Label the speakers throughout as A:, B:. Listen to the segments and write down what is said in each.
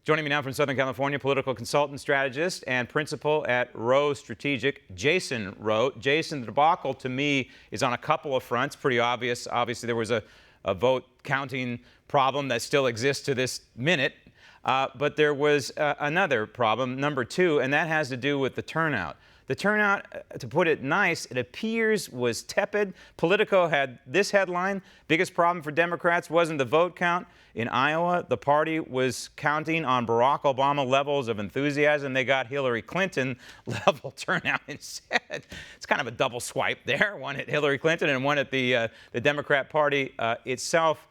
A: Joining me now from Southern California, political consultant, strategist, and principal at Rowe Strategic, Jason Rowe. Jason, the debacle to me is on a couple of fronts, pretty obvious. Obviously, there was a vote counting problem that still exists to this minute. But there was another problem, number two, and that has to do with the turnout. The turnout, to put it nice, it appears was tepid. Politico had this headline: biggest problem for Democrats wasn't the vote count. In Iowa, the party was counting on Barack Obama levels of enthusiasm. They got Hillary Clinton level turnout instead. It's kind of a double swipe there, one at Hillary Clinton and one at the Democrat Party itself.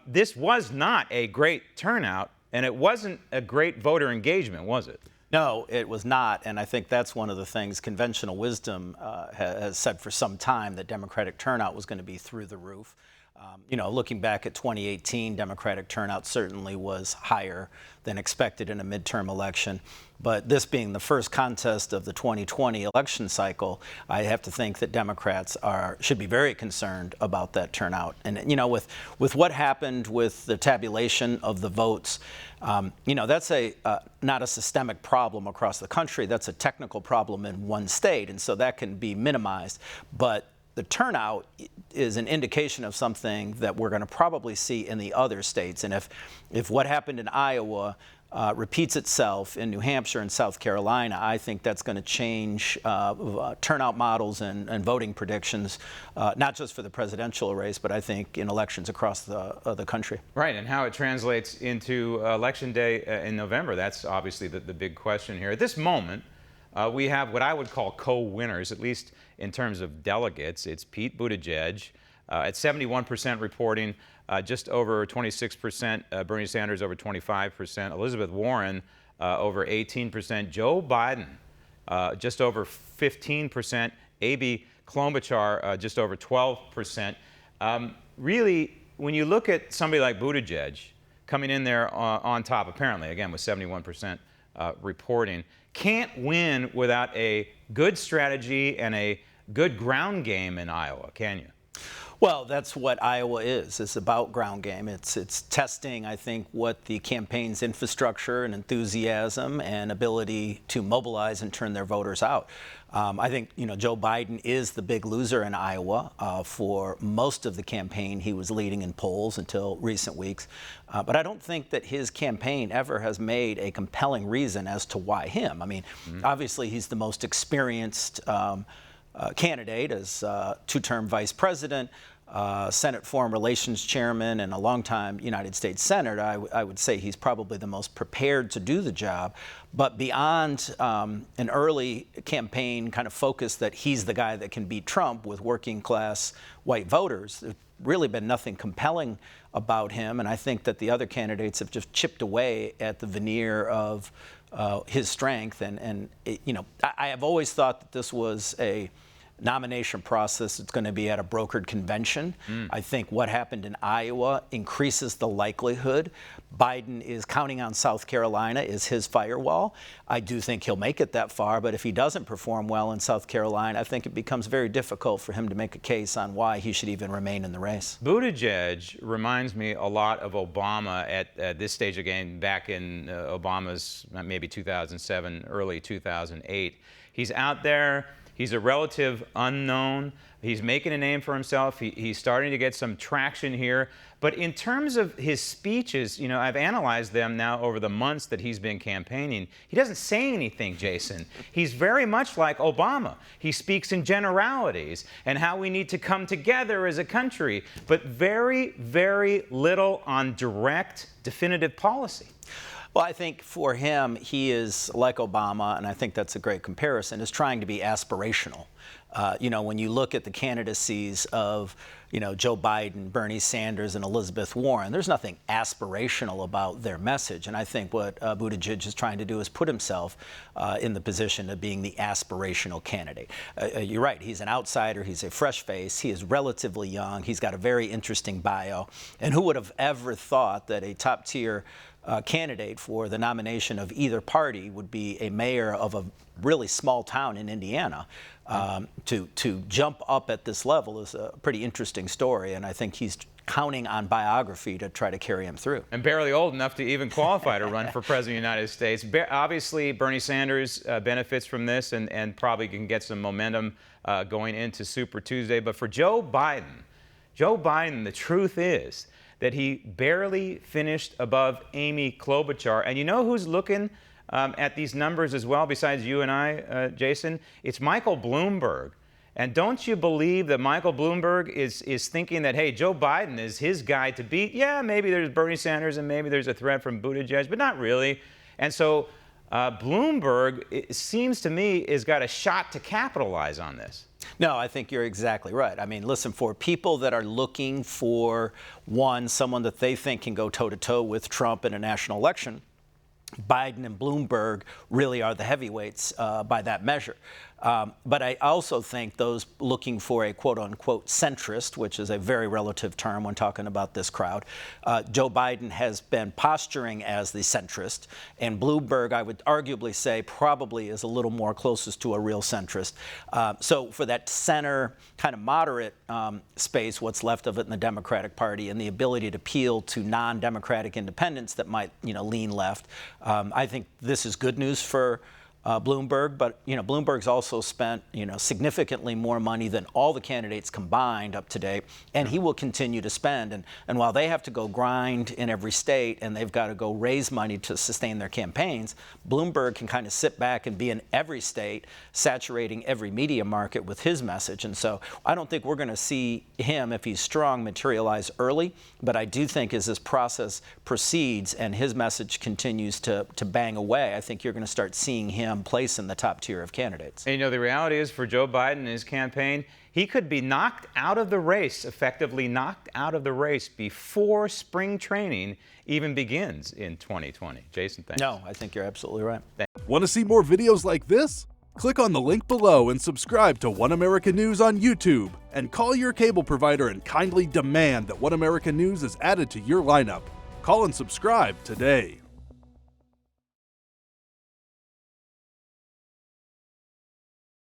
A: This was not a great turnout, and it wasn't a great voter engagement, was it?
B: No, it was not, and I think that's one of the things conventional wisdom has said for some time, that Democratic turnout was going to be through the roof. Looking back at 2018, Democratic turnout certainly was higher than expected in a midterm election. But this being the first contest of the 2020 election cycle, I have to think that Democrats should be very concerned about that turnout. And, with what happened with the tabulation of the votes, that's not a systemic problem across the country. That's a technical problem in one state, and so that can be minimized. But the turnout is an indication of something that we're going to probably see in the other states. And if what happened in Iowa repeats itself in New Hampshire and South Carolina, I think that's going to change turnout models and voting predictions, not just for the presidential race, but I think in elections across the country.
A: Right, and how it translates into Election Day in November, that's obviously the big question here. At this moment, we have what I would call co-winners, at least in terms of delegates. It's Pete Buttigieg at 71% reporting, just over 26%, Bernie Sanders over 25%, Elizabeth Warren over 18%, Joe Biden just over 15%, Amy Klobuchar just over 12%. Really, when you look at somebody like Buttigieg coming in there on top, apparently, again, with 71% reporting, can't win without a good strategy and a good ground game in Iowa, can you?
B: Well, that's what Iowa is. It's about ground game. It's testing, I think, what the campaign's infrastructure and enthusiasm and ability to mobilize and turn their voters out. I think, Joe Biden is the big loser in Iowa. For most of the campaign, he was leading in polls until recent weeks. But I don't think that his campaign ever has made a compelling reason as to why him. I mean, obviously, he's the most experienced candidate as two-term vice president, Senate Foreign Relations chairman, and a longtime United States senator. I would say he's probably the most prepared to do the job. But beyond an early campaign kind of focus that he's the guy that can beat Trump with working class white voters, there's really been nothing compelling about him. And I think that the other candidates have just chipped away at the veneer of his strength. And I have always thought that this was a nomination process. It's going to be at a brokered convention. I think what happened in Iowa increases the likelihood. Biden is counting on South Carolina as his firewall. I do think he'll make it that far, but if he doesn't perform well in South Carolina, I think it becomes very difficult for him to make a case on why he should even remain in the race.
A: Buttigieg reminds me a lot of Obama at this stage again, back in Obama's maybe 2007, early 2008. He's out there. He's a relative unknown. He's making a name for himself. He's starting to get some traction here. But in terms of his speeches, I've analyzed them now over the months that he's been campaigning. He doesn't say anything, Jason. He's very much like Obama. He speaks in generalities and how we need to come together as a country, but very, very little on direct, definitive policy.
B: Well, I think for him, he is like Obama, and I think that's a great comparison, is trying to be aspirational. When you look at the candidacies of, Joe Biden, Bernie Sanders, and Elizabeth Warren, there's nothing aspirational about their message. And I think what Buttigieg is trying to do is put himself in the position of being the aspirational candidate. You're right. He's an outsider. He's a fresh face. He is relatively young. He's got a very interesting bio. And who would have ever thought that a top-tier candidate for the nomination of either party would be a mayor of a really small town in Indiana? To jump up at this level is a pretty interesting story, and I think he's counting on biography to try to carry him through.
A: And barely old enough to even qualify to run for President of the United States. Obviously, Bernie Sanders benefits from this and probably can get some momentum going into Super Tuesday. But for Joe Biden, the truth is that he barely finished above Amy Klobuchar. And you know who's looking at these numbers as well, besides you and I, Jason? It's Michael Bloomberg. And don't you believe that Michael Bloomberg is thinking that, hey, Joe Biden is his guy to beat? Yeah, maybe there's Bernie Sanders and maybe there's a threat from Buttigieg, but not really. And so Bloomberg, it seems to me, has got a shot to capitalize on this.
B: No, I think you're exactly right. I mean, listen, for people that are looking for, someone that they think can go toe-to-toe with Trump in a national election, Biden and Bloomberg really are the heavyweights by that measure. But I also think those looking for a quote-unquote centrist, which is a very relative term when talking about this crowd, Joe Biden has been posturing as the centrist, and Bloomberg, I would arguably say, probably is a little more closest to a real centrist. So for that center, kind of moderate space, what's left of it in the Democratic Party, and the ability to appeal to non-Democratic independents that might, lean left, I think this is good news for Bloomberg, but Bloomberg's also spent significantly more money than all the candidates combined up to date, and he will continue to spend. And while they have to go grind in every state and they've got to go raise money to sustain their campaigns, Bloomberg can kind of sit back and be in every state, saturating every media market with his message. And so I don't think we're going to see him, if he's strong, materialize early, but I do think as this process proceeds and his message continues to bang away, I think you're going to start seeing him place in the top tier of candidates.
A: And the reality is for Joe Biden and his campaign, he could be knocked out of the race, effectively knocked out of the race before spring training even begins in 2020. Jason, thanks.
B: No, I think you're absolutely right.
C: Want to see more videos like this? Click on the link below and subscribe to One America News on YouTube, and call your cable provider and kindly demand that One America News is added to your lineup. Call and subscribe today.